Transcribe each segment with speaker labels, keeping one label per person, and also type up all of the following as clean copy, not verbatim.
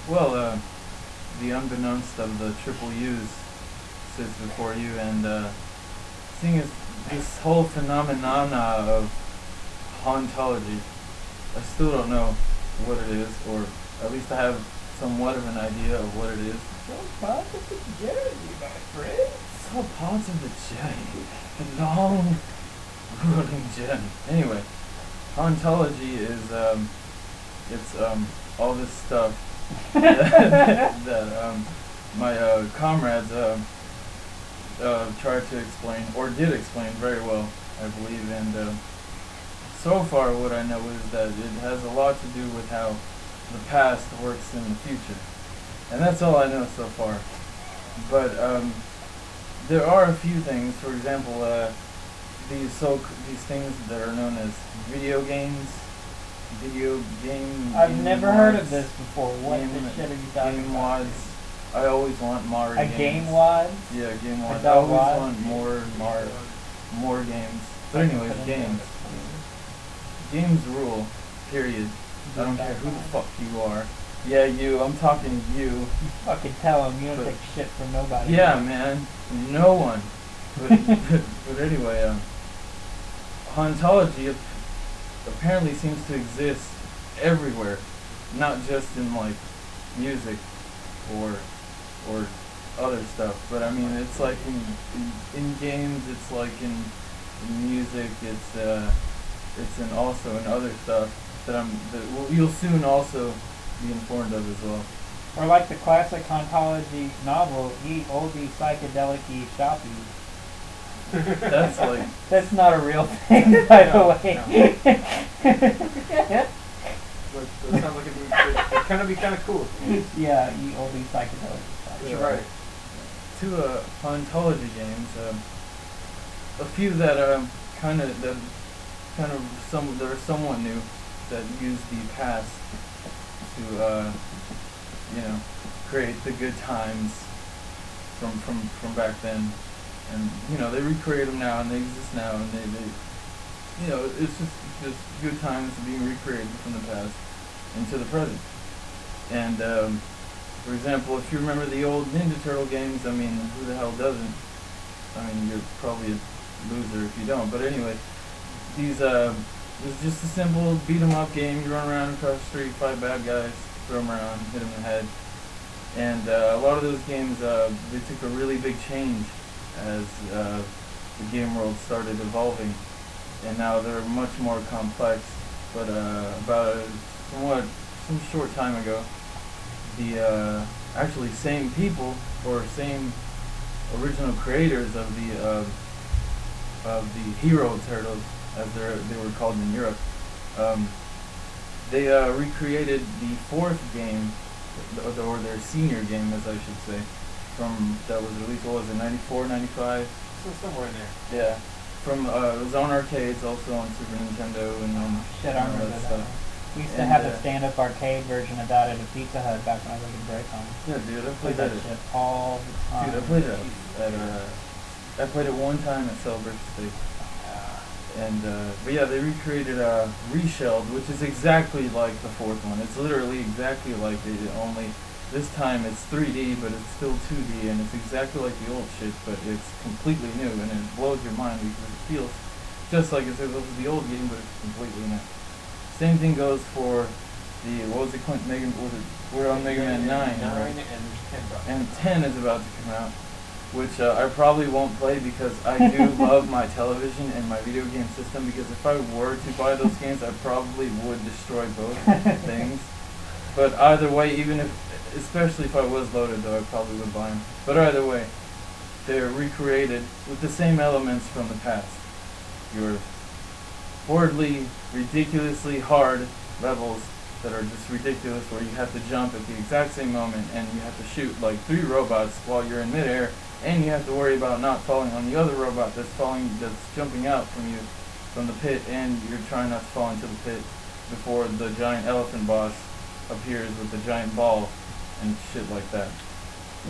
Speaker 1: Well, the unbeknownst of the triple U's sits before you, and seeing as this whole phenomena of hauntology, I still don't know what it is, or at least I have somewhat of an idea of what it is.
Speaker 2: So parts of the journey, my friend.
Speaker 1: So parts of the journey, the long, grueling journey. Anyway, hauntology is it's all this stuff that my comrades tried to explain, or did explain very well, I believe, and so far what I know is that it has a lot to do with how the past works in the future. And that's all I know so far. But there are a few things, for example, these things that are known as video games,
Speaker 2: I've never heard of this before. What the shit are you talking
Speaker 1: game
Speaker 2: about?
Speaker 1: wads. I always want more
Speaker 2: A
Speaker 1: games.
Speaker 2: game wad?
Speaker 1: Yeah, game wads. I
Speaker 2: Adult
Speaker 1: always
Speaker 2: wad?
Speaker 1: want more games. But anyways, games. Games rule. Period. I don't care who the fuck you are. Yeah, you. I'm talking to you.
Speaker 2: You fucking tell them you don't take shit from nobody.
Speaker 1: Yeah, man. No one. But anyway, hauntology apparently seems to exist everywhere, not just in like music or other stuff. But I mean, it's like in games, it's like in music, it's in also in other stuff that you'll soon also be informed of as well.
Speaker 2: Or like the classic hauntology novel, Eat Oldie Psychedelic-y Shoppy.
Speaker 1: That's like...
Speaker 2: That's not a real thing, by the way.
Speaker 3: No. That sounds like it'd kind of be kind of cool.
Speaker 2: Yeah, Eat Oldie Psychedelic-y Shoppy.
Speaker 3: You're right.
Speaker 1: Two hauntology games, a few that are somewhat new, that use the past to create the good times from back then, and they recreate them now, and they exist now, and they it's just good times being recreated from the past into the present. And for example, if you remember the old Ninja Turtle games, I mean, who the hell doesn't? I mean, you're probably a loser if you don't. But anyway, these it's just a simple beat 'em up game. You run around across the street, fight bad guys, throw them around, hit them in the head. And a lot of those games, they took a really big change as the game world started evolving, and now they're much more complex. But about some short time ago, the actually same people, or same original creators of the Hero Turtles, as they were called in Europe, they recreated the fourth game, or their senior game, as I should say, that was released, what was it, 94, 95?
Speaker 3: So somewhere in there.
Speaker 1: Yeah. It was on arcades, also on Super Nintendo, and
Speaker 2: Shit, I
Speaker 1: all
Speaker 2: remember
Speaker 1: that
Speaker 2: that.
Speaker 1: stuff.
Speaker 2: We used to
Speaker 1: And,
Speaker 2: have a stand-up arcade version of that at a Pizza Hut back when I was in Graycon.
Speaker 1: Yeah, dude, I
Speaker 2: Played
Speaker 1: played
Speaker 2: that
Speaker 1: that.
Speaker 2: shit all the time.
Speaker 1: Dude, I played it I played it one time at Celebration State. And but yeah, they recreated Reshelled, which is exactly like the fourth one. It's literally exactly like it, only this time it's 3D, but it's still 2D, and it's exactly like the old shit, but it's completely new, and it blows your mind because it feels just like it's the old game, but it's completely new. Same thing goes for the, what was it, we're on Mega Man 9, right?
Speaker 3: And there's 10
Speaker 1: And 10 is about to come out, which I probably won't play because I do love my television and my video game system, because if I were to buy those games, I probably would destroy both things. But either way, especially if I was loaded, though, I probably would buy them. But either way, they're recreated with the same elements from the past. Your horridly, ridiculously hard levels that are just ridiculous, where you have to jump at the exact same moment, and you have to shoot like 3 robots while you're in midair, and you have to worry about not falling on the other robot that's jumping out from you from the pit, and you're trying not to fall into the pit before the giant elephant boss appears with the giant ball and shit like that.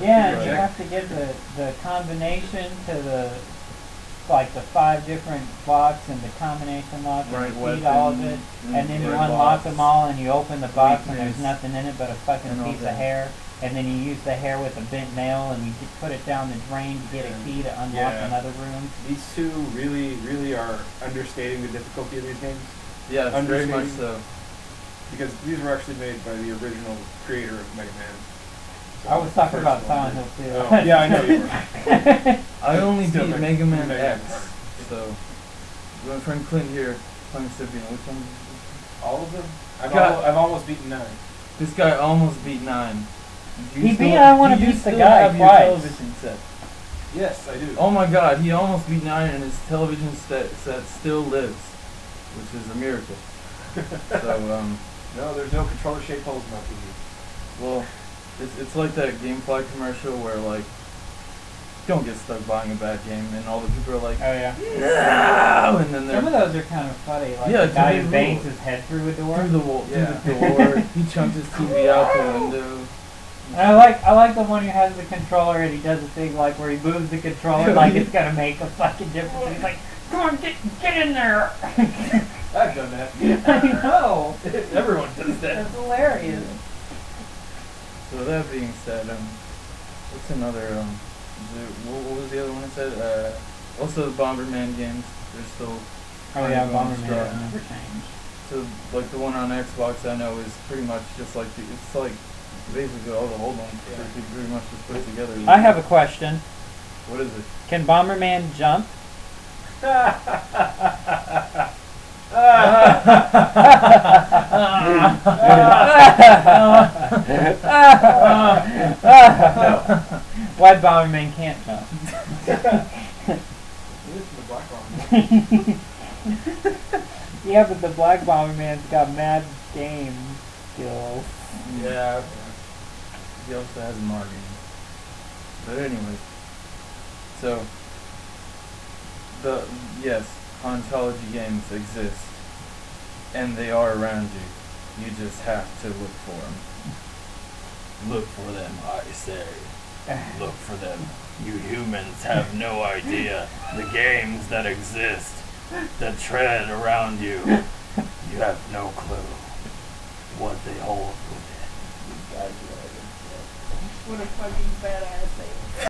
Speaker 2: Yeah, and you have to get the combination to like the 5 different blocks and the combination lock and
Speaker 1: Right,
Speaker 2: repeat all of it, and then you
Speaker 1: right
Speaker 2: unlock
Speaker 1: box,
Speaker 2: them all and you open the box and
Speaker 1: weakness,
Speaker 2: there's nothing in it but a fucking
Speaker 1: and all
Speaker 2: piece of
Speaker 1: that.
Speaker 2: hair, and then you use the hair with a bent nail and you put it down the drain to get a key to unlock
Speaker 4: Yeah.
Speaker 2: another room.
Speaker 4: These two really are understating the difficulty of these games.
Speaker 1: Yeah, very much so.
Speaker 4: Because these were actually made by the original creator of Mega Man. So
Speaker 2: I was talking
Speaker 4: the
Speaker 2: about
Speaker 4: first one.
Speaker 2: Silent Hill 2.
Speaker 4: Oh, yeah, I know you were.
Speaker 1: I only
Speaker 4: Still
Speaker 1: beat
Speaker 4: Mega
Speaker 1: Mega Man
Speaker 4: Man
Speaker 1: X,
Speaker 4: hard.
Speaker 1: so my friend Clint here playing Sibian. Which one?
Speaker 4: All of them?
Speaker 1: God.
Speaker 4: I've almost beaten 9.
Speaker 1: This guy almost beat 9. Do you
Speaker 2: He
Speaker 1: still-
Speaker 2: beat I Wanna
Speaker 1: do you
Speaker 2: Beat the
Speaker 1: still
Speaker 2: Guy
Speaker 1: have your
Speaker 2: twice.
Speaker 1: television set?
Speaker 4: Yes, I do.
Speaker 1: Oh my God, he almost beat 9 and his television set still lives, which is a miracle. So
Speaker 4: No, there's no controller shaped holes in my TV.
Speaker 1: well, it's like that GameFly commercial where like, don't get stuck buying a bad game, and all the people are like,
Speaker 2: Oh yeah.
Speaker 1: no, and then
Speaker 2: Some of
Speaker 1: they're
Speaker 2: those are kind of funny. Like
Speaker 1: Yeah,
Speaker 2: the guy
Speaker 1: dude,
Speaker 2: who
Speaker 1: they
Speaker 2: bangs
Speaker 1: rule.
Speaker 2: his head through a door.
Speaker 1: through the wall,
Speaker 4: Yeah.
Speaker 1: through the door. He chunked his TV out the window.
Speaker 2: And I like the one who has the controller and he does a thing like where he moves the controller like it's gonna make a fucking difference. And he's like, come on, get in there.
Speaker 4: I've done that.
Speaker 2: I know.
Speaker 4: Everyone does that.
Speaker 2: That's hilarious.
Speaker 1: So that being said, what's another what was the other one I said? Also the Bomberman games. They're still
Speaker 2: Oh yeah,
Speaker 1: going
Speaker 2: Bomberman
Speaker 1: strong.
Speaker 2: has never changed.
Speaker 1: So like the one on Xbox I know is pretty much just like it's like basically all the old ones.
Speaker 4: Yeah.
Speaker 1: They're pretty much just put together.
Speaker 2: I have a question.
Speaker 1: What is it?
Speaker 2: Can Bomberman jump? Why Bomberman can't jump?
Speaker 4: Listen to Black Bomberman.
Speaker 2: Yeah, but the Black Bomberman's got mad game skills.
Speaker 1: Yeah. He also has Marvin. But anyway, so yes, Hauntology games exist, and they are around you. You just have to look for them. Look for them, I say. Look for them. You humans have no idea the games that exist, that tread around you. You have no clue what they hold within.
Speaker 2: What a fucking badass they are.